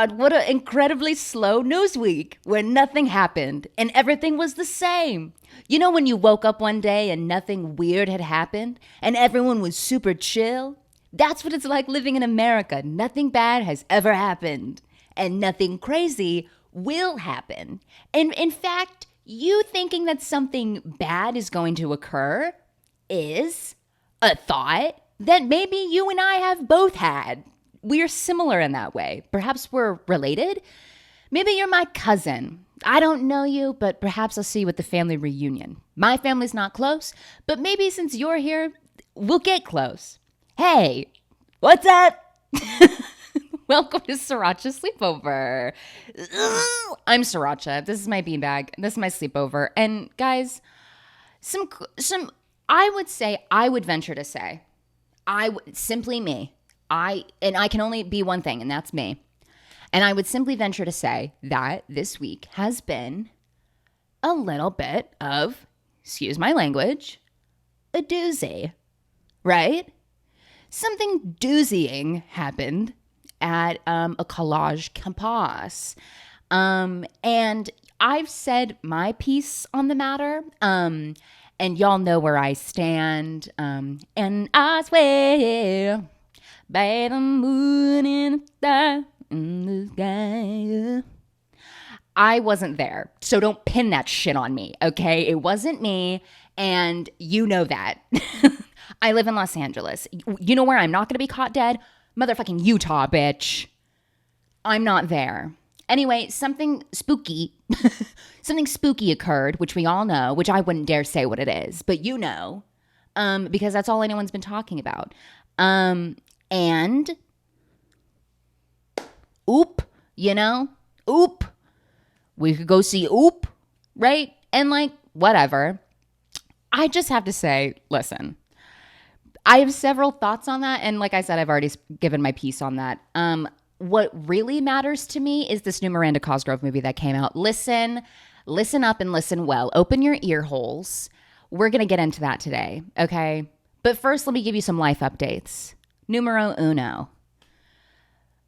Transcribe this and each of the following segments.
God, what an incredibly slow news week where nothing happened and everything was the same. You know when you woke up one day and nothing weird had happened and everyone was super chill? That's what it's like living in America. Nothing bad has ever happened and nothing crazy will happen. And in fact, you thinking that something bad is going to occur is a thought that maybe you and I have both had. We're similar in that way. Perhaps we're related. Maybe you're my cousin. I don't know you, but perhaps I'll see you at the family reunion. My family's not close, but maybe since you're here, we'll get close. Hey, what's up? Welcome to Sriracha Sleepover. I'm Sriracha. This is my beanbag. This is my sleepover. And guys, I would venture to say, simply me. I can only be one thing, and that's me. And I would simply venture to say that this week has been a little bit of, excuse my language, a doozy, right? Something doozying happened at a collage campus. And I've said my piece on the matter, and y'all know where I stand. And I swear by the moon and the star in the sky. I wasn't there, so don't pin that shit on me, okay? It wasn't me, and you know that. I live in Los Angeles. You know where I'm not going to be caught dead? Motherfucking Utah, bitch. I'm not there. Anyway, something spooky occurred, which we all know, which I wouldn't dare say what it is, but you know, because that's all anyone's been talking about. And oop, we could go see oop, right? And like, whatever. I just have to say, listen, I have several thoughts on that. And like I said, I've already given my piece on that. What really matters to me is this new Miranda Cosgrove movie that came out. Listen up and listen well. Open your ear holes. We're going to get into that today, okay? But first, let me give you some life updates. Numero uno.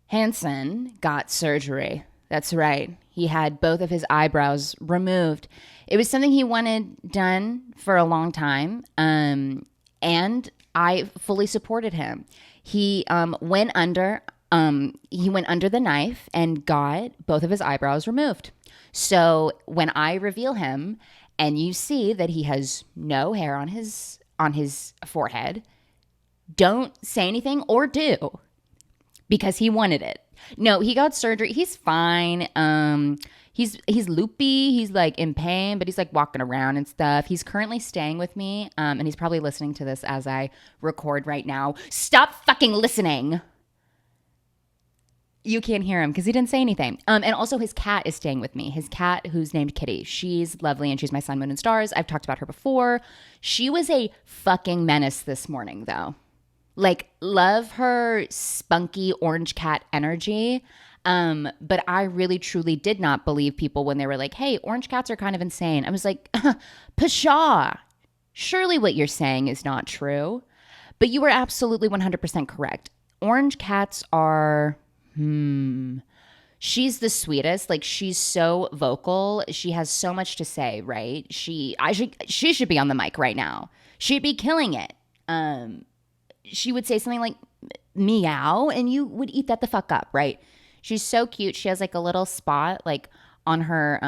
Hanson got surgery. That's right. He had both of his eyebrows removed. It was something he wanted done for a long time, and I fully supported him. He went under the knife and got both of his eyebrows removed. So when I reveal him and you see that he has no hair on his forehead, don't say anything or do, because he wanted it. No, he got surgery. He's fine. He's loopy. He's like in pain, but he's like walking around and stuff. He's currently staying with me, and he's probably listening to this as I record right now. Stop fucking listening. You can't hear him because he didn't say anything. And also his cat is staying with me. His cat, who's named Kitty. She's lovely and she's my sun, moon, and stars. I've talked about her before. She was a fucking menace this morning, though. Like, love her spunky orange cat energy. But I really, truly did not believe people when they were like, hey, orange cats are kind of insane. I was like, pshaw. Surely what you're saying is not true. But you were absolutely 100% correct. Orange cats are, she's the sweetest. Like, she's so vocal. She has so much to say, right? She should be on the mic right now. She'd be killing it. She would say something like meow and you would eat that the fuck up, right? She's so cute. She has like a little spot like on her,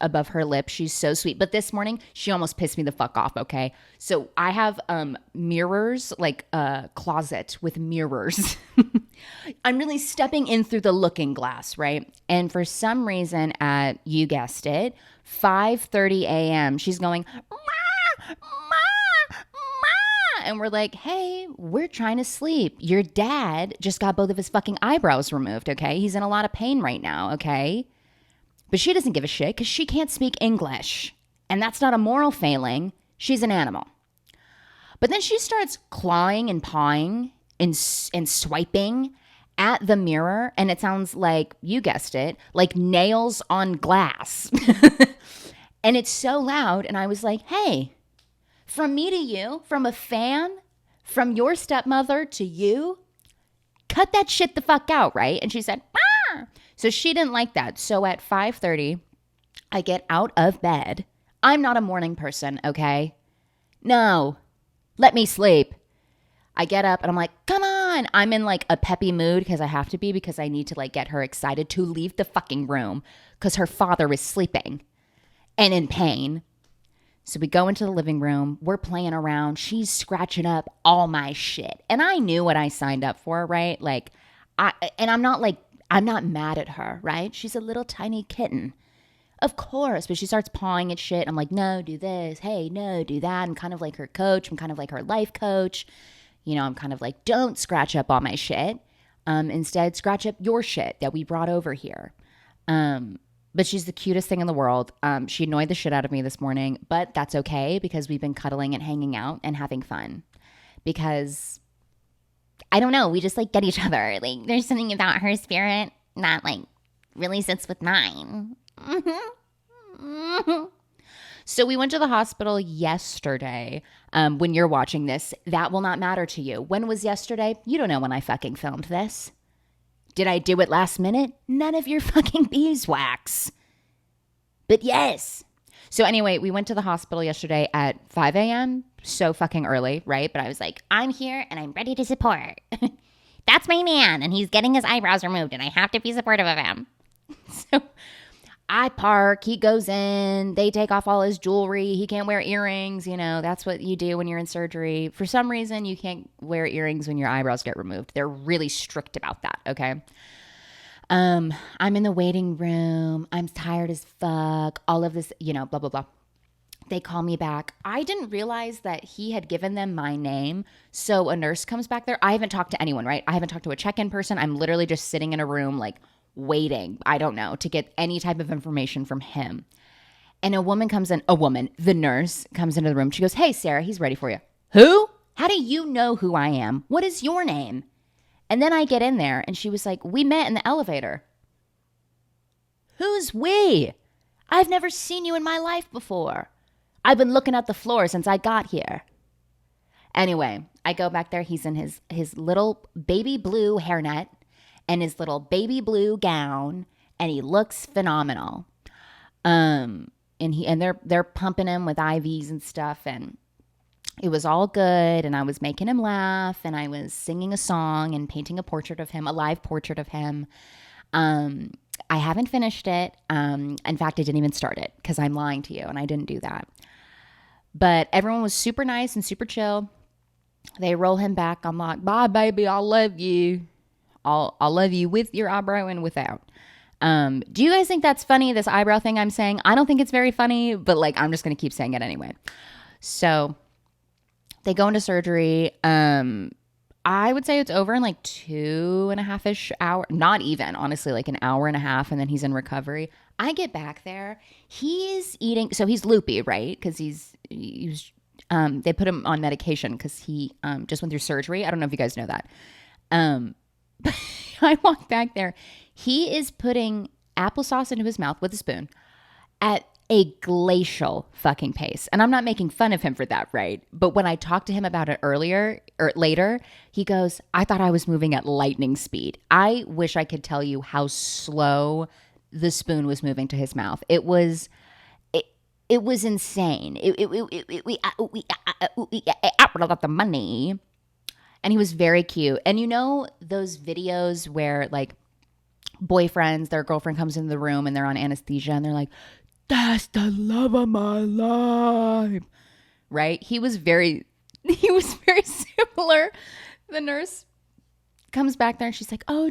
above her lip. She's so sweet. But this morning, she almost pissed me the fuck off, okay? So I have mirrors, like a closet with mirrors. I'm really stepping in through the looking glass, right? And for some reason at, you guessed it, 5:30 a.m., she's going, Ma! And we're like, hey, we're trying to sleep. Your dad just got both of his fucking eyebrows removed, okay? He's in a lot of pain right now, okay? But she doesn't give a shit because she can't speak English. And that's not a moral failing. She's an animal. But then she starts clawing and pawing and swiping at the mirror. And it sounds like, you guessed it, like nails on glass. And it's so loud. And I was like, hey, from me to you, from a fan, from your stepmother to you, cut that shit the fuck out, right? And she said, ah. So she didn't like that. So at 5:30, I get out of bed. I'm not a morning person, okay? No, let me sleep. I get up and I'm like, come on. I'm in like a peppy mood because I have to be, because I need to like get her excited to leave the fucking room because her father is sleeping and in pain. So we go into the living room. We're playing around. She's scratching up all my shit. And I knew what I signed up for, right? Like, I'm not mad at her, right? She's a little tiny kitten. Of course, but she starts pawing at shit. I'm like, no, do this. Hey, no, do that. I'm kind of like her coach. I'm kind of like her life coach. You know, I'm kind of like, don't scratch up all my shit. Instead, scratch up your shit that we brought over here. But she's the cutest thing in the world. She annoyed the shit out of me this morning, but that's okay because we've been cuddling and hanging out and having fun. Because, I don't know, we just like get each other. Like, there's something about her spirit that like really sits with mine. So we went to the hospital yesterday. When you're watching this, that will not matter to you. When was yesterday? You don't know when I fucking filmed this. Did I do it last minute? None of your fucking beeswax. But yes. So anyway, we went to the hospital yesterday at 5 a.m. So fucking early, right? But I was like, I'm here and I'm ready to support. That's my man and he's getting his eyebrows removed and I have to be supportive of him. So I park, he goes in, they take off all his jewelry, he can't wear earrings, you know, that's what you do when you're in surgery. For some reason, you can't wear earrings when your eyebrows get removed. They're really strict about that, okay? I'm in the waiting room, I'm tired as fuck, all of this, you know, blah, blah, blah. They call me back. I didn't realize that he had given them my name, so a nurse comes back there. I haven't talked to anyone, right? I haven't talked to a check-in person. I'm literally just sitting in a room, like, waiting, I don't know, to get any type of information from him. And the nurse comes into the room. She goes, hey, Sarah, he's ready for you. Who? How do you know who I am? What is your name? And then I get in there and she was like, we met in the elevator. Who's we? I've never seen you in my life before. I've been looking at the floor since I got here. Anyway, I go back there. He's in his little baby blue hairnet and his little baby blue gown, and he looks phenomenal. And they're pumping him with IVs and stuff, and it was all good. And I was making him laugh, and I was singing a song and painting a live portrait of him. I haven't finished it. In fact, I didn't even start it because I'm lying to you, and I didn't do that. But everyone was super nice and super chill. They roll him back. I'm like, bye, baby, I love you. I'll love you with your eyebrow and without. Do you guys think that's funny, this eyebrow thing I'm saying? I don't think it's very funny, but like I'm just going to keep saying it anyway. So they go into surgery. I would say it's over in like 2.5-ish hours. Not even, honestly, like an hour and a half, and then he's in recovery. I get back there. He's eating. So he's loopy, right? Because they put him on medication because he just went through surgery. I don't know if you guys know that. I walk back there. He is putting applesauce into his mouth with a spoon at a glacial fucking pace. And I'm not making fun of him for that, right? But when I talked to him about it later, he goes, I thought I was moving at lightning speed. I wish I could tell you how slow the spoon was moving to his mouth. It was insane. We got the money. And he was very cute. And you know those videos where like boyfriends, their girlfriend comes into the room and they're on anesthesia and they're like, that's the love of my life. Right? He was very similar. The nurse comes back there and she's like, oh,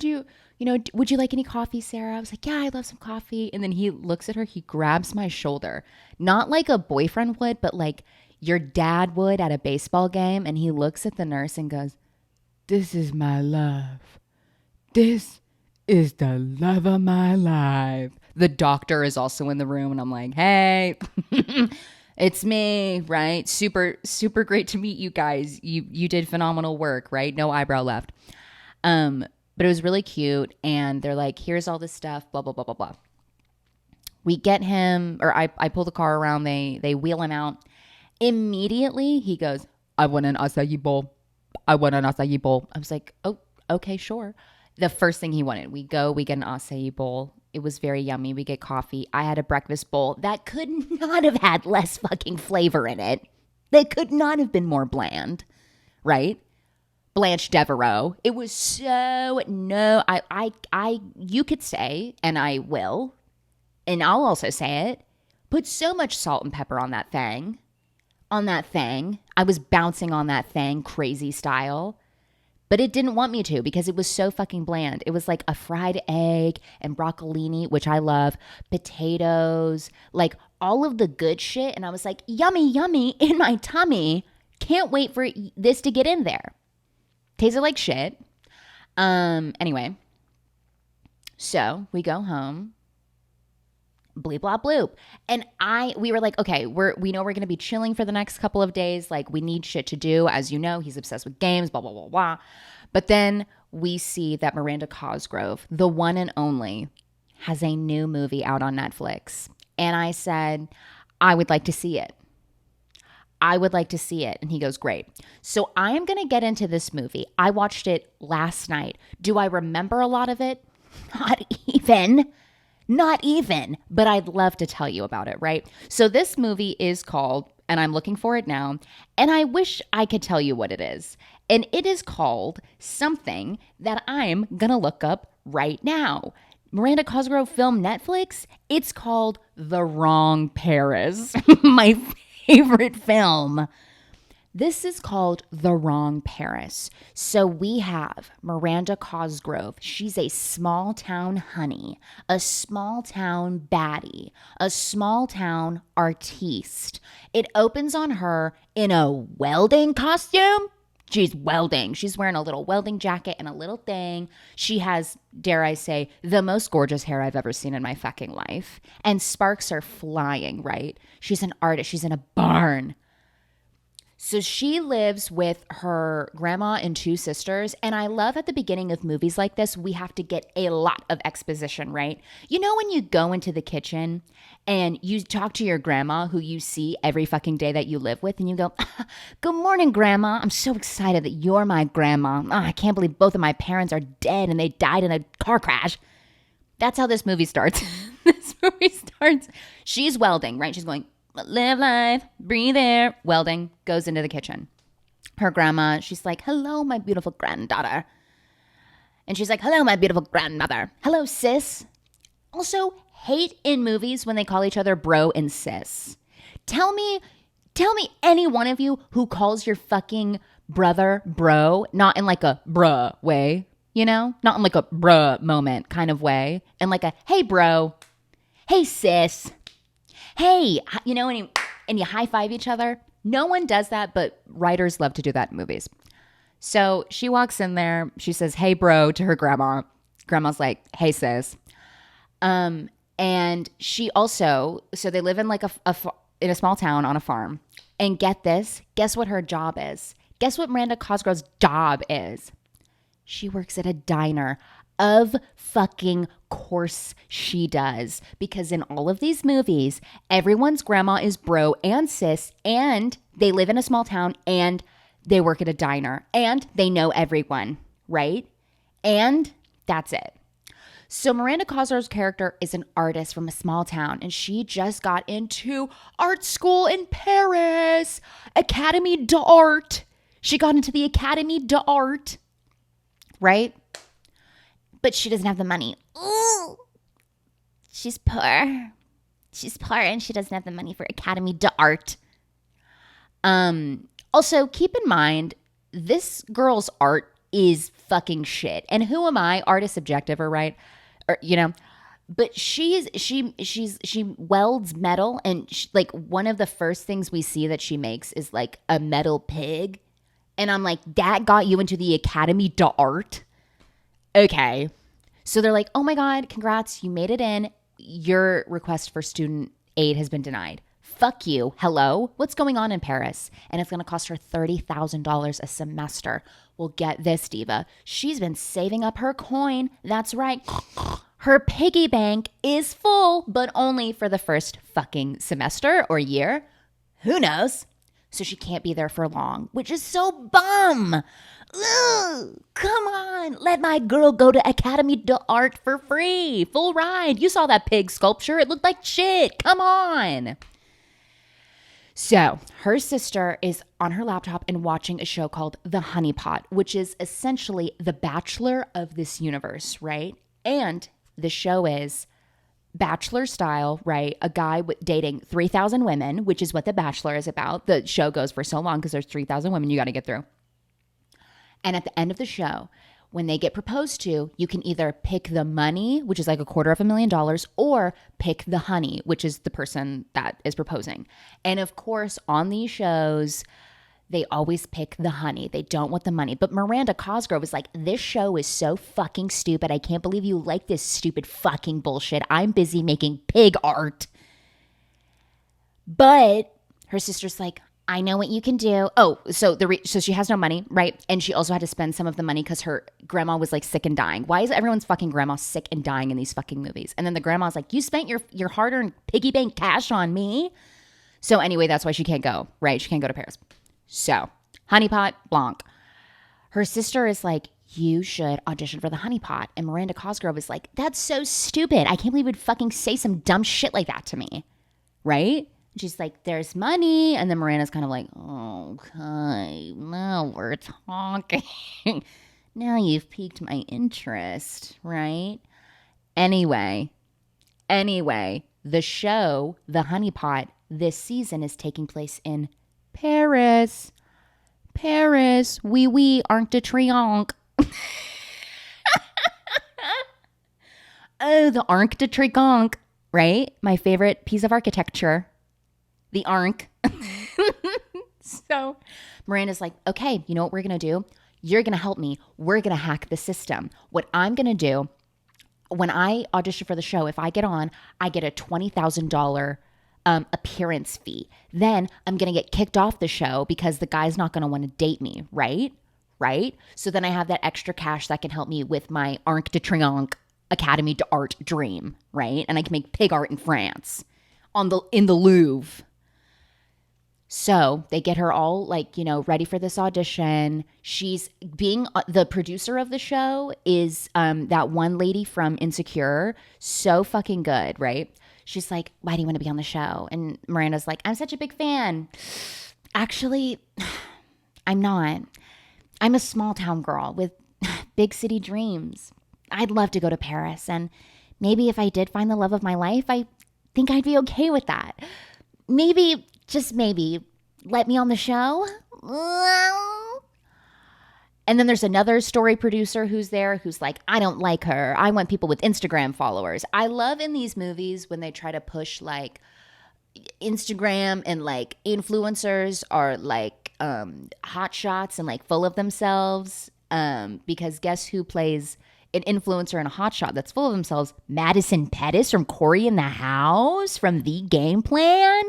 would you like any coffee, Sarah? I was like, yeah, I love some coffee. And then he looks at her, he grabs my shoulder. Not like a boyfriend would, but like your dad would at a baseball game. And he looks at the nurse and goes, this is my love. This is the love of my life. The doctor is also in the room and I'm like, hey, it's me, right? Super, super great to meet you guys. You did phenomenal work, right? No eyebrow left. But it was really cute. And they're like, here's all this stuff, blah, blah, blah, blah, blah. We get him, or I pull the car around. They wheel him out. Immediately, he goes, I want an acai bowl. I want an acai bowl. I was like, oh, okay, sure. The first thing he wanted, we get an acai bowl. It was very yummy. We get coffee. I had a breakfast bowl that could not have had less fucking flavor in it. That could not have been more bland, right? Blanche Devereaux. It was so, no, you could say, and I will, and I'll also say it, put so much salt and pepper on that thing. I was bouncing on that thing, crazy style. But it didn't want me to because it was so fucking bland. It was like a fried egg and broccolini, which I love, potatoes, like all of the good shit. And I was like, yummy, yummy in my tummy. Can't wait for this to get in there. Tasted like shit. Anyway, so we go home. Bleep, blah, bloop. And we were like, okay, we know we're going to be chilling for the next couple of days. Like, we need shit to do. As you know, he's obsessed with games, blah, blah, blah, blah. But then we see that Miranda Cosgrove, the one and only, has a new movie out on Netflix. And I said, I would like to see it. And he goes, great. So I am going to get into this movie. I watched it last night. Do I remember a lot of it? Not even, but I'd love to tell you about it, right? So this movie is called, and I'm looking for it now, and I wish I could tell you what it is. And it is called something that I'm going to look up right now. Miranda Cosgrove film Netflix. It's called The Wrong Paris, my favorite film. This is called The Wrong Paris. So we have Miranda Cosgrove. She's a small town honey, a small town baddie, a small town artiste. It opens on her in a welding costume. She's welding. She's wearing a little welding jacket and a little thing. She has, dare I say, the most gorgeous hair I've ever seen in my fucking life. And sparks are flying, right? She's an artist. She's in a barn. So she lives with her grandma and two sisters. And I love at the beginning of movies like this, we have to get a lot of exposition, right? You know, when you go into the kitchen and you talk to your grandma who you see every fucking day that you live with, and you go, good morning, grandma. I'm so excited that you're my grandma. I can't believe both of my parents are dead and they died in a car crash. That's how this movie starts. She's welding, right? She's going, live life, breathe air, welding, goes into the kitchen. Her grandma, she's like, hello, my beautiful granddaughter. And she's like, hello, my beautiful grandmother. Hello, sis. Also, hate in movies when they call each other bro and sis. Tell me any one of you who calls your fucking brother bro, not in like a bruh way, you know? Not in like a bruh moment kind of way. In like a, hey, bro. Hey, sis. Hey, you know, and you high-five each other. No one does that, but writers love to do that in movies. So she walks in there. She says, hey, bro, to her grandma. Grandma's like, hey, sis. And she also, so they live in like in a small town on a farm. And get this, guess what her job is? Guess what Miranda Cosgrove's job is? She works at a diner. Of fucking course she does. Because in all of these movies, everyone's grandma is bro and sis, and they live in a small town, and they work at a diner, and they know everyone, right? And that's it. So Miranda Cosgrove's character is an artist from a small town, and she just got into art school in Paris. Academy d'Art. She got into the Academy d'Art, right? But she doesn't have the money. Ooh. She's poor. She's poor and she doesn't have the money for Academy d'Art. Also, keep in mind, this girl's art is fucking shit. And who am I? Art is subjective, right? Or, you know. But she welds metal, and like one of the first things we see that she makes is like a metal pig. And I'm like, that got you into the Academy d'Art? Okay. So they're like, oh my God, congrats, you made it in. Your request for student aid has been denied. Fuck you. Hello? What's going on in Paris? And it's going to cost her $30,000 a semester. Well, get this, diva. She's been saving up her coin. That's right. Her piggy bank is full, but only for the first fucking semester or year. Who knows? So she can't be there for long, which is so bum. Ugh, come on, let my girl go to Academy d'Art for free. Full ride. You saw that pig sculpture. It looked like shit. Come on. So her sister is on her laptop and watching a show called The Honey Pot, which is essentially the Bachelor of this universe, right? And the show is Bachelor style, right? A guy dating 3,000 women, which is what The Bachelor is about. The show goes for so long because there's 3,000 women you got to get through. And at the end of the show, when they get proposed to, you can either pick the money, which is like $250,000, or pick the honey, which is the person that is proposing. And of course, on these shows, they always pick the honey. They don't want the money. But Miranda Cosgrove is like, this show is so fucking stupid. I can't believe you like this stupid fucking bullshit. I'm busy making pig art. But her sister's like, I know what you can do. Oh, so she has no money, right? And she also had to spend some of the money because her grandma was like sick and dying. Why is everyone's fucking grandma sick and dying in these fucking movies? And then the grandma's like, you spent your hard-earned piggy bank cash on me. So anyway, that's why she can't go, right? She can't go to Paris. So honeypot, blanc. Her sister is like, you should audition for the honeypot. And Miranda Cosgrove is like, that's so stupid. I can't believe you'd fucking say some dumb shit like that to me, right? She's like, there's money. And then Miranda's kind of like, okay, now we're talking. Now you've piqued my interest, right? Anyway, the show, The Honeypot, this season is taking place in Paris. Paris, oui, Arc de Triomphe. Oh, the Arc de Triomphe, right? My favorite piece of architecture. The Arc. So Miranda's like, okay, you know what we're going to do? You're going to help me. We're going to hack the system. What I'm going to do, when I audition for the show, if I get on, I get a $20,000 appearance fee. Then I'm going to get kicked off the show because the guy's not going to want to date me, right? Right? So then I have that extra cash that can help me with my Arc de Triomphe Academy d'Art dream, right? And I can make pig art in France in the Louvre. So they get her all like, ready for this audition. She's being the producer of the show is that one lady from Insecure. So fucking good, right? She's like, why do you want to be on the show? And Miranda's like, I'm such a big fan. Actually, I'm not. I'm a small town girl with big city dreams. I'd love to go to Paris. And maybe if I did find the love of my life, I think I'd be okay with that. Maybe, just maybe, let me on the show. And then there's another story producer who's there who's like, I don't like her. I want people with Instagram followers. I love in these movies when they try to push like Instagram and like influencers are like hot shots and like full of themselves. Because guess who plays an influencer and a hotshot that's full of themselves? Madison Pettis from Corey in the House from The Game Plan.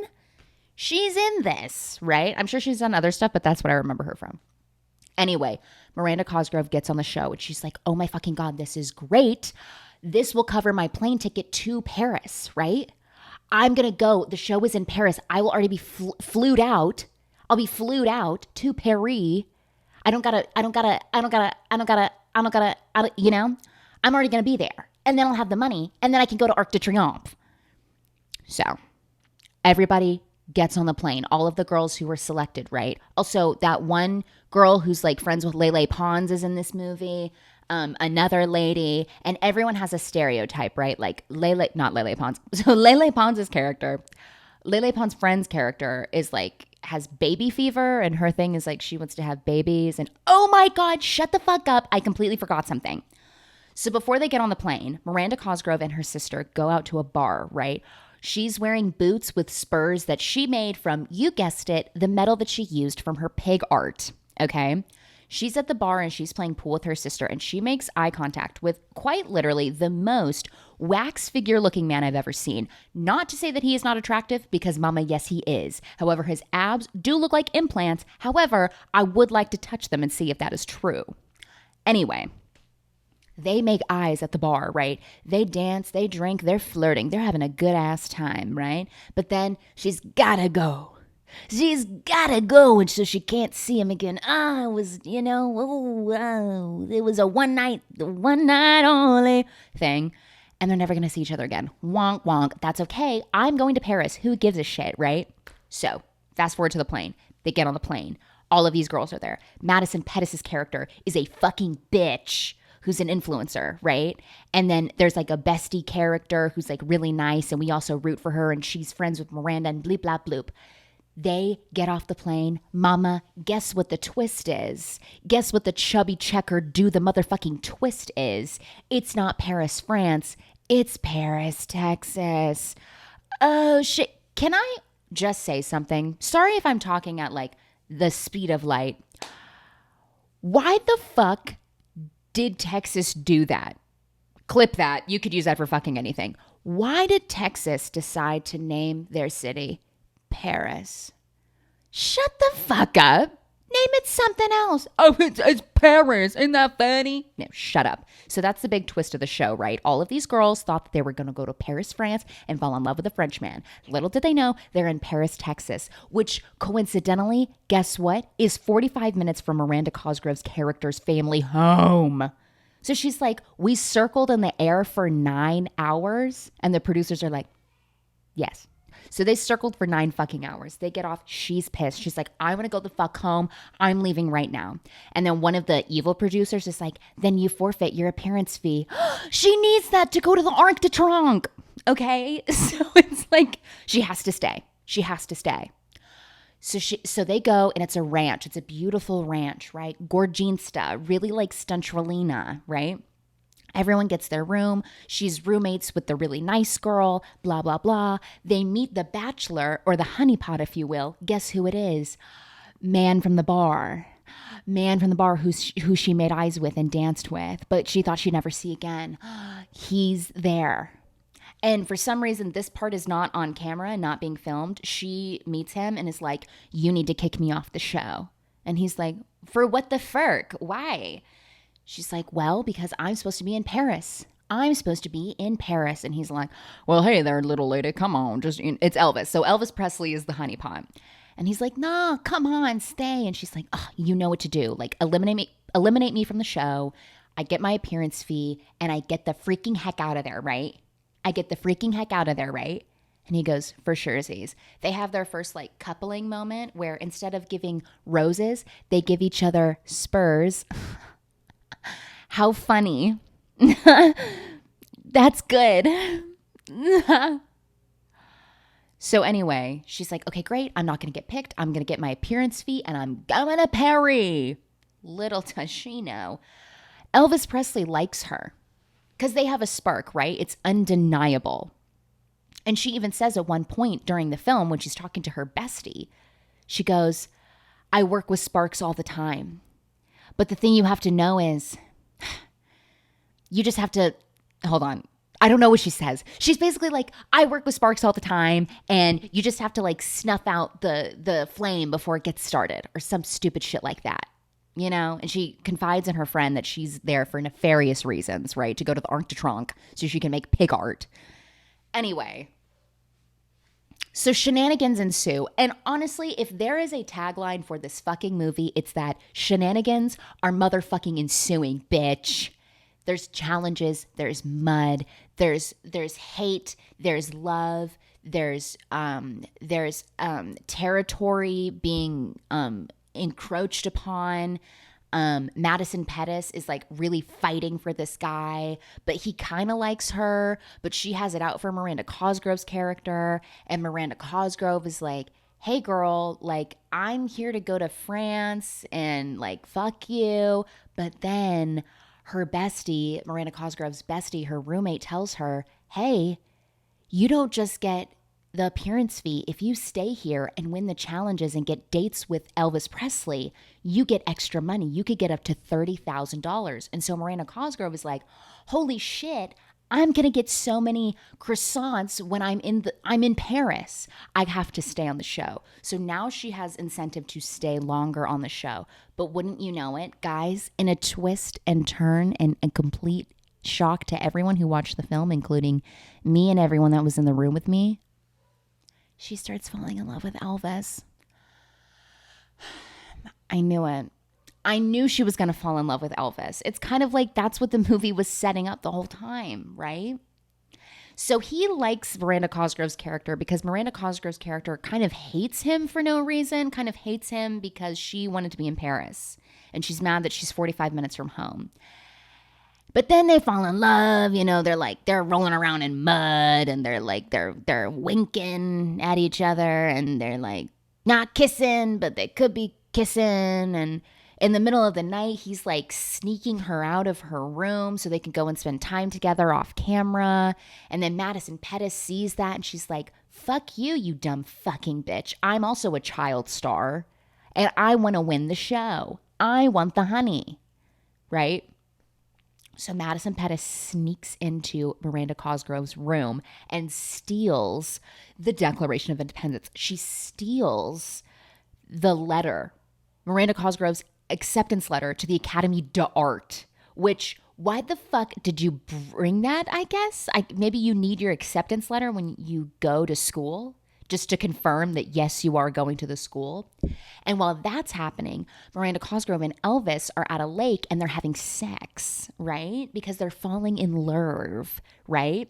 She's in this, right? I'm sure she's done other stuff, but that's what I remember her from. Anyway, Miranda Cosgrove gets on the show and she's like, oh my fucking God, this is great. This will cover my plane ticket to Paris, right? I'm going to go. The show is in Paris. I will already be flued out. I'll be flued out to Paris. I'm already going to be there. And then I'll have the money. And then I can go to Arc de Triomphe. So everybody gets on the plane. All of the girls who were selected, right? Also, that one girl who's like friends with Lele Pons is in this movie. Another lady. And everyone has a stereotype, right? Like not Lele Pons. So Lele Pons' character, Lele Pons' friend's character is like, has baby fever, and her thing is like she wants to have babies. And oh my God, shut the fuck up. I completely forgot something. So before they get on the plane, Miranda Cosgrove and her sister go out to a bar, right? She's wearing boots with spurs that she made from, you guessed it, the metal that she used from her pig art, okay? She's at the bar and she's playing pool with her sister, and she makes eye contact with quite literally the most wax figure looking man I've ever seen. Not to say that he is not attractive, because mama, yes, he is. However, his abs do look like implants. However, I would like to touch them and see if that is true. Anyway, they make eyes at the bar, right? They dance, they drink, they're flirting. They're having a good ass time, right? But then she's gotta go. She's gotta go, and so she can't see him again. Ah, it was, it was a one night only thing. And they're never gonna see each other again. Wonk, wonk. That's okay. I'm going to Paris. Who gives a shit, right? So, fast forward to the plane. They get on the plane. All of these girls are there. Madison Pettis' character is a fucking bitch who's an influencer, right? And then there's like a bestie character who's like really nice, and we also root for her, and she's friends with Miranda and bleep, blap, bloop. They get off the plane. Mama, guess what the twist is? Guess what the chubby checker do the motherfucking twist is? It's not Paris, France. It's Paris, Texas. Oh, shit. Can I just say something? Sorry if I'm talking at like the speed of light. Why the fuck did Texas do that? Clip that. You could use that for fucking anything. Why did Texas decide to name their city Paris? Shut the fuck up. Name it something else. Oh, it's Paris. Isn't that funny? No, shut up. So that's the big twist of the show, right? All of these girls thought that they were going to go to Paris, France and fall in love with a Frenchman. Little did they know they're in Paris, Texas, which coincidentally, guess what, is 45 minutes from Miranda Cosgrove's character's family home. So she's like, we circled in the air for 9 hours. And the producers are like, yes. So they circled for 9 fucking hours. They get off. She's pissed. She's like, I want to go the fuck home. I'm leaving right now. And then one of the evil producers is like, then you forfeit your appearance fee. She needs that to go to the Arc de Triomphe. Okay. So it's like, she has to stay. She has to stay. So they go, and it's a ranch. It's a beautiful ranch, right? Gorginsta, really like Stuntralina, right? Everyone gets their room. She's roommates with the really nice girl, blah, blah, blah. They meet the bachelor, or the honeypot, if you will. Guess who it is? Man from the bar. Man from the bar who she made eyes with and danced with, but she thought she'd never see again. He's there. And for some reason, this part is not on camera and not being filmed. She meets him and is like, you need to kick me off the show. And he's like, for what the fuck? Why? She's like, well, because I'm supposed to be in Paris. I'm supposed to be in Paris. And he's like, well, hey there, little lady, come on. It's Elvis. So Elvis Presley is the honeypot. And he's like, no, come on, stay. And she's like, oh, you know what to do. Like, eliminate me from the show. I get my appearance fee, and I get the freaking heck out of there, right? I get the freaking heck out of there, right? And he goes, for surezies. They have their first like coupling moment where instead of giving roses, they give each other spurs. How funny. That's good. So anyway, she's like, okay, great. I'm not going to get picked. I'm going to get my appearance fee, and I'm going to Paris. Little does she know, Elvis Presley likes her because they have a spark, right? It's undeniable. And she even says at one point during the film when she's talking to her bestie, she goes, I work with sparks all the time. But the thing you have to know is you just have to, hold on. I don't know what she says. She's basically like, I work with sparks all the time, and you just have to like snuff out the flame before it gets started, or some stupid shit like that, you know? And she confides in her friend that she's there for nefarious reasons, right? To go to the Arc de Triomphe so she can make pig art. Anyway, so shenanigans ensue. And honestly, if there is a tagline for this fucking movie, it's that shenanigans are motherfucking ensuing, bitch. There's challenges, there's mud, there's hate, there's love, there's territory being encroached upon. Madison Pettis is like really fighting for this guy, but he kind of likes her, but she has it out for Miranda Cosgrove's character, and Miranda Cosgrove is like, hey girl, like I'm here to go to France and like fuck you. But then her bestie, Miranda Cosgrove's bestie, her roommate, tells her, hey, you don't just get the appearance fee. If you stay here and win the challenges and get dates with Elvis Presley, you get extra money. You could get up to $30,000. And so Miranda Cosgrove is like, holy shit, I'm going to get so many croissants when I'm in Paris. I have to stay on the show. So now she has incentive to stay longer on the show. But wouldn't you know it, guys, in a twist and turn and a complete shock to everyone who watched the film, including me and everyone that was in the room with me, she starts falling in love with Elvis. I knew it. I knew she was going to fall in love with Elvis. It's kind of like that's what the movie was setting up the whole time, right? So he likes Miranda Cosgrove's character because Miranda Cosgrove's character kind of hates him for no reason, kind of hates him because she wanted to be in Paris and she's mad that she's 45 minutes from home. But then they fall in love, you know, they're rolling around in mud and they're winking at each other and they're like not kissing, but they could be kissing. And in the middle of the night, he's like sneaking her out of her room so they can go and spend time together off camera. And then Madison Pettis sees that and she's like, fuck you, you dumb fucking bitch. I'm also a child star and I want to win the show. I want the honey, right? So Madison Pettis sneaks into Miranda Cosgrove's room and steals the Declaration of Independence. She steals the letter, Miranda Cosgrove's acceptance letter to the Academy d'Art, which, why the fuck did you bring that, I guess? Maybe you need your acceptance letter when you go to school just to confirm that, yes, you are going to the school. And while that's happening, Miranda Cosgrove and Elvis are at a lake and they're having sex, right? Because they're falling in love, right?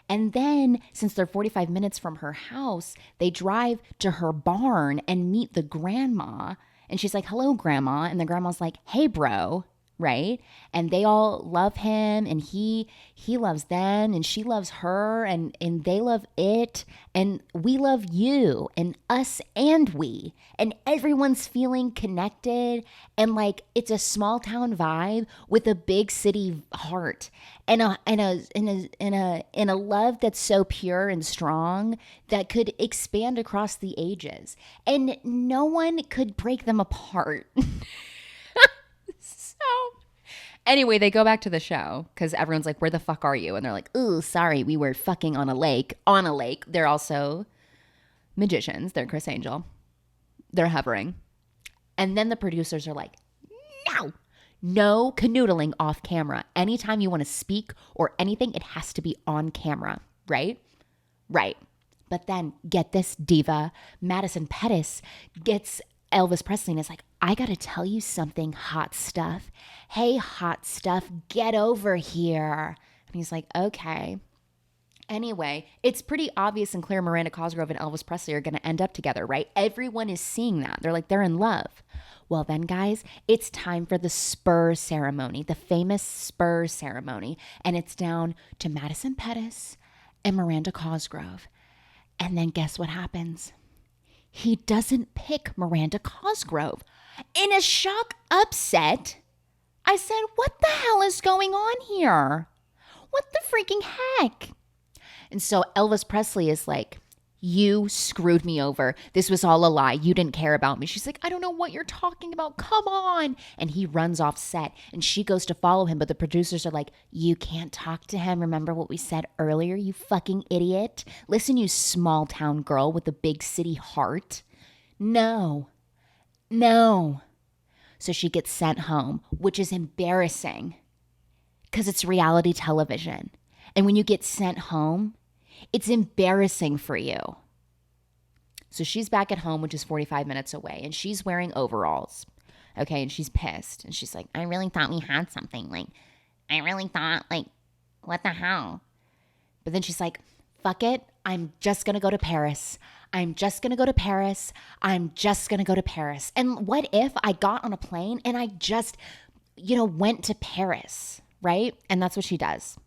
And then, since they're 45 minutes from her house, they drive to her barn and meet the grandma. And she's like, hello, grandma. And the grandma's like, hey, bro, right? And they all love him and he loves them and she loves her and they love it. And we love you and us and we. And everyone's feeling connected. And like, it's a small town vibe with a big city heart. And a love that's so pure and strong that could expand across the ages. And no one could break them apart. So anyway, they go back to the show because everyone's like, where the fuck are you? And they're like, ooh, sorry, we were fucking on a lake. On a lake. They're also magicians. They're Chris Angel. They're hovering. And then the producers are like, no canoodling off camera. Anytime you want to speak or anything, it has to be on camera, right? Right. But then, get this, diva, Madison Pettis gets Elvis Presley and is like, I got to tell you something, hot stuff. Hey, hot stuff, get over here. And he's like, okay. Anyway, it's pretty obvious and clear Miranda Cosgrove and Elvis Presley are going to end up together, right? Everyone is seeing that. They're like, they're in love. Well, then, guys, it's time for the spur ceremony, the famous spur ceremony. And it's down to Madison Pettis and Miranda Cosgrove. And then guess what happens? He doesn't pick Miranda Cosgrove. In a shock upset, I said, what the hell is going on here? What the freaking heck? And so Elvis Presley is like, you screwed me over. This was all a lie. You didn't care about me. She's like, I don't know what you're talking about. Come on. And he runs off set and she goes to follow him. But the producers are like, you can't talk to him. Remember what we said earlier, you fucking idiot? Listen, you small town girl with a big city heart. No. So she gets sent home, which is embarrassing because it's reality television. And when you get sent home, it's embarrassing for you. So she's back at home, which is 45 minutes away, and she's wearing overalls. Okay, and she's pissed. And she's like, I really thought we had something. Like, I really thought, like, what the hell? But then she's like, fuck it. I'm just going to go to Paris. I'm just going to go to Paris. I'm just going to go to Paris. And what if I got on a plane and I just, went to Paris, right? And that's what she does.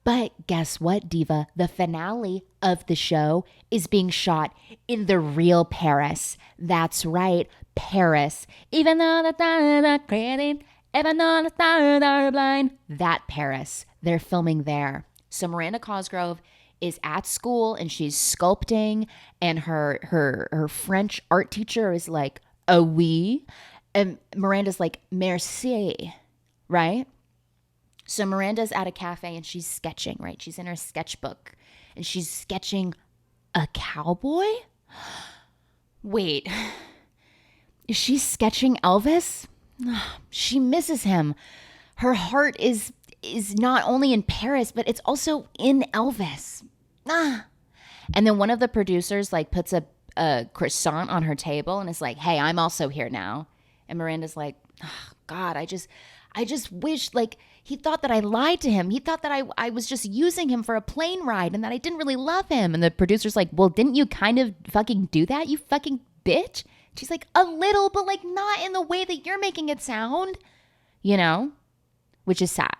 But guess what, diva? The finale of the show is being shot in the real Paris. That's right, Paris. Even though the stars are crazy, even though the stars are blind. That Paris. They're filming there. So Miranda Cosgrove is at school and she's sculpting, and her French art teacher is like, oh, oui. And Miranda's like, merci, right? So Miranda's at a cafe and she's sketching, right? She's in her sketchbook and she's sketching a cowboy. Wait, is she sketching Elvis? She misses him. Her heart is not only in Paris, but it's also in Elvis. And then one of the producers like puts a croissant on her table and is like, hey, I'm also here now. And Miranda's like, oh, God, I just wish, like, he thought that I lied to him. He thought that I was just using him for a plane ride and that I didn't really love him. And the producer's like, well, didn't you kind of fucking do that, you fucking bitch? She's like, a little, but like not in the way that you're making it sound, you know, which is sad.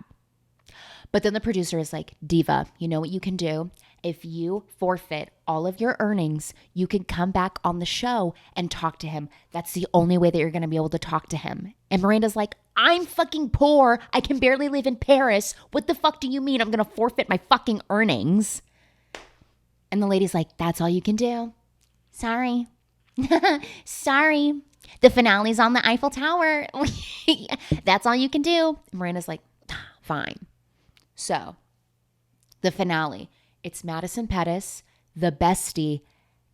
But then the producer is like, Diva, you know what you can do? If you forfeit all of your earnings, you can come back on the show and talk to him. That's the only way that you're going to be able to talk to him. And Miranda's like, I'm fucking poor. I can barely live in Paris. What the fuck do you mean I'm going to forfeit my fucking earnings? And the lady's like, that's all you can do. Sorry. Sorry. The finale's on the Eiffel Tower. That's all you can do. Miranda's like, fine. So, the finale. It's Madison Pettis, the bestie,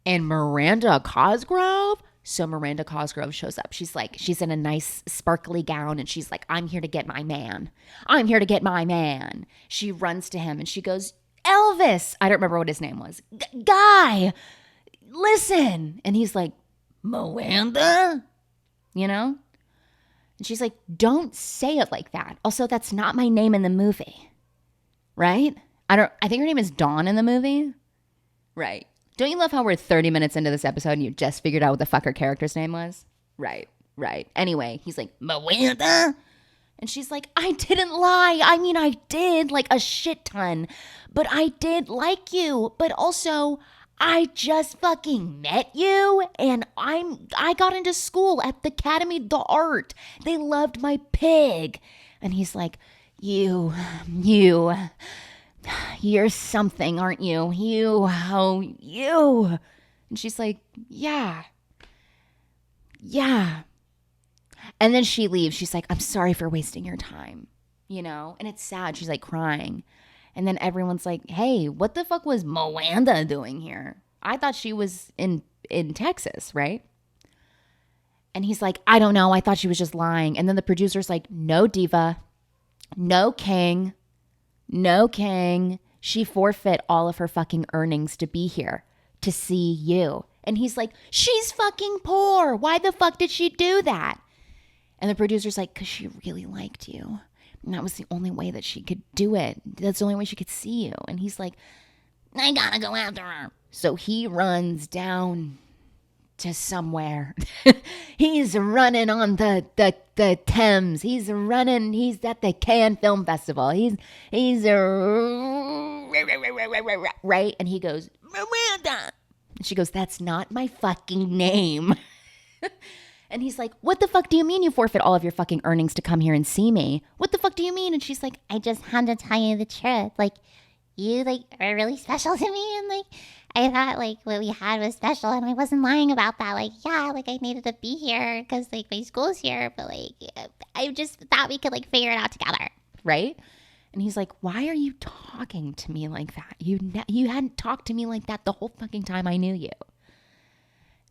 and Miranda Cosgrove. So Miranda Cosgrove shows up. She's in a nice sparkly gown and she's like, I'm here to get my man. I'm here to get my man. She runs to him and she goes, Elvis. I don't remember what his name was. Guy, listen. And he's like, Miranda? You know? And she's like, don't say it like that. Also, that's not my name in the movie. Right? I think her name is Dawn in the movie. Right. Don't you love how we're 30 minutes into this episode and you just figured out what the fuck her character's name was? Right. Anyway, he's like, Miranda? And she's like, I didn't lie. I mean, I did, like a shit ton. But I did like you. But also, I just fucking met you. And I got into school at the Academy of the Art. They loved my pig. And he's like, you're something, aren't you? You. And she's like, yeah. And then she leaves. She's like, I'm sorry for wasting your time, you know? And it's sad. She's like crying. And then everyone's like, hey, what the fuck was Miranda doing here? I thought she was in Texas, right? And he's like, I don't know. I thought she was just lying. And then the producer's like, no, Diva. No king. She forfeit all of her fucking earnings to be here, to see you. And he's like, she's fucking poor. Why the fuck did she do that? And the producer's like, because she really liked you. And that was the only way that she could do it. That's the only way she could see you. And he's like, I gotta go after her. So he runs down to somewhere. He's running on the Thames. He's at the Cannes Film Festival. He's right. And he goes, Miranda. And she goes, that's not my fucking name. And he's like, what the fuck do you mean you forfeit all of your fucking earnings to come here and see me? What the fuck do you mean? And she's like, I just had to tell you the truth. Like, you like are really special to me. And like, I thought like what we had was special and I wasn't lying about that. Like, yeah, like I needed to be here because like my school's here. But like, I just thought we could like figure it out together. Right? And he's like, why are you talking to me like that? You hadn't talked to me like that the whole fucking time I knew you.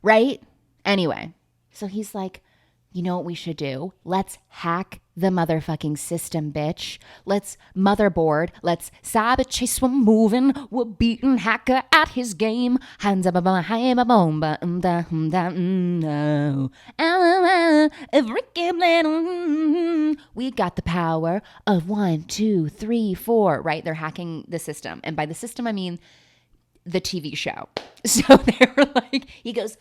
Right? Anyway. So he's like, you know what we should do? Let's hack the motherfucking system, bitch. Let's motherboard. Let's sabotage we're moving. We're beating hacker at his game. Hands up, bomba, we got the power of 1, 2, 3, 4. Right? They're hacking the system. And by the system, I mean the TV show. So they're like, he goes,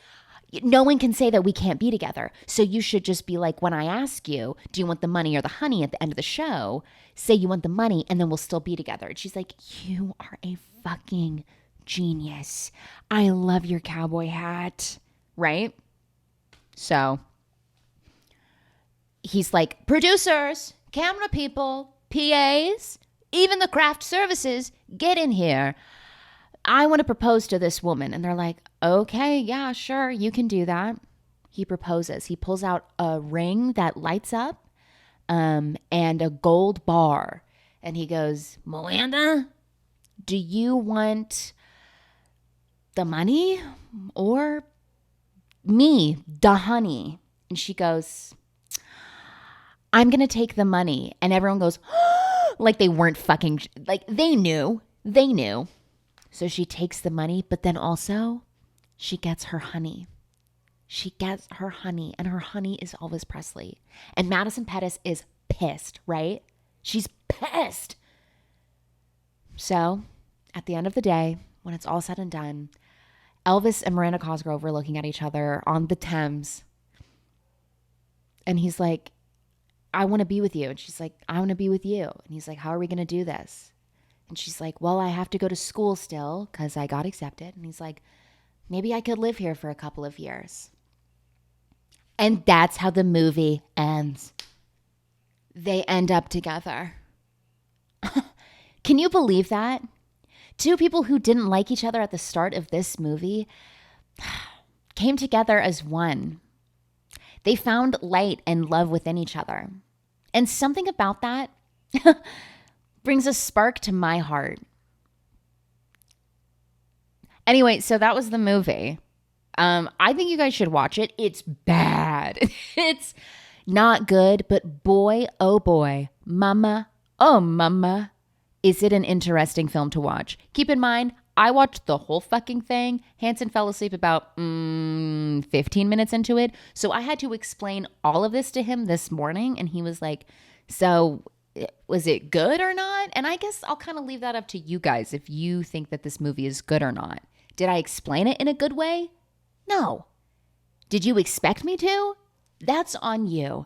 no one can say that we can't be together. So you should just be like, when I ask you, do you want the money or the honey at the end of the show? Say you want the money and then we'll still be together. And she's like, you are a fucking genius. I love your cowboy hat. Right? So he's like, producers, camera people, PAs, even the craft services, get in here. I want to propose to this woman. And they're like, okay, yeah, sure, you can do that. He proposes. He pulls out a ring that lights up and a gold bar. And he goes, Miranda, do you want the money or me, the honey? And she goes, I'm going to take the money. And everyone goes, like they weren't fucking, like they knew. So she takes the money, but then also she gets her honey. she gets her honey, and her honey is Elvis Presley. And Madison Pettis is pissed, right? She's pissed. So at the end of the day, when it's all said and done, Elvis and Miranda Cosgrove were looking at each other on the Thames. And he's like, I want to be with you. And she's like, I want to be with you. And he's like, how are we going to do this? And she's like, well, I have to go to school still because I got accepted. And he's like, maybe I could live here for a couple of years. And that's how the movie ends. They end up together. Can you believe that? Two people who didn't like each other at the start of this movie came together as one. They found light and love within each other. And something about that brings a spark to my heart. Anyway, so that was the movie. I think you guys should watch it. It's bad. It's not good, but boy, oh boy, mama, oh mama, is it an interesting film to watch. Keep in mind, I watched the whole fucking thing. Hanson fell asleep about 15 minutes into it. So I had to explain all of this to him this morning. And he was like, so was it good or not? And I guess I'll kind of leave that up to you guys if you think that this movie is good or not. Did I explain it in a good way? No. Did you expect me to? That's on you.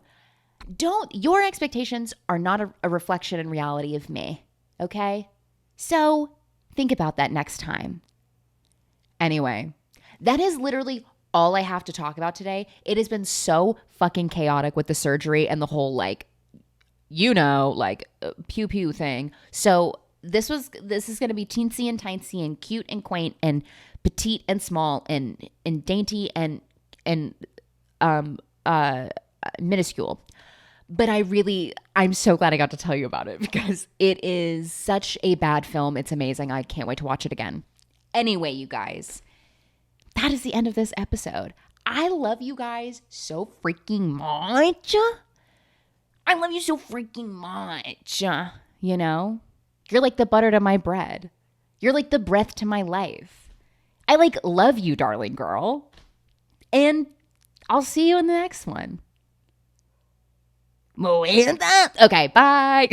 Your expectations are not a reflection in reality of me. Okay? So think about that next time. Anyway, that is literally all I have to talk about today. It has been so fucking chaotic with the surgery and the whole pew pew thing. So this is going to be teensy and tiny and cute and quaint and petite and small and dainty and minuscule. But I'm so glad I got to tell you about it because it is such a bad film. It's amazing. I can't wait to watch it again. Anyway, you guys, that is the end of this episode. I love you guys so freaking much. I love you so freaking much. You know, you're like the butter to my bread. You're like the breath to my life. I love you, darling girl. And I'll see you in the next one. Miranda. Okay, bye.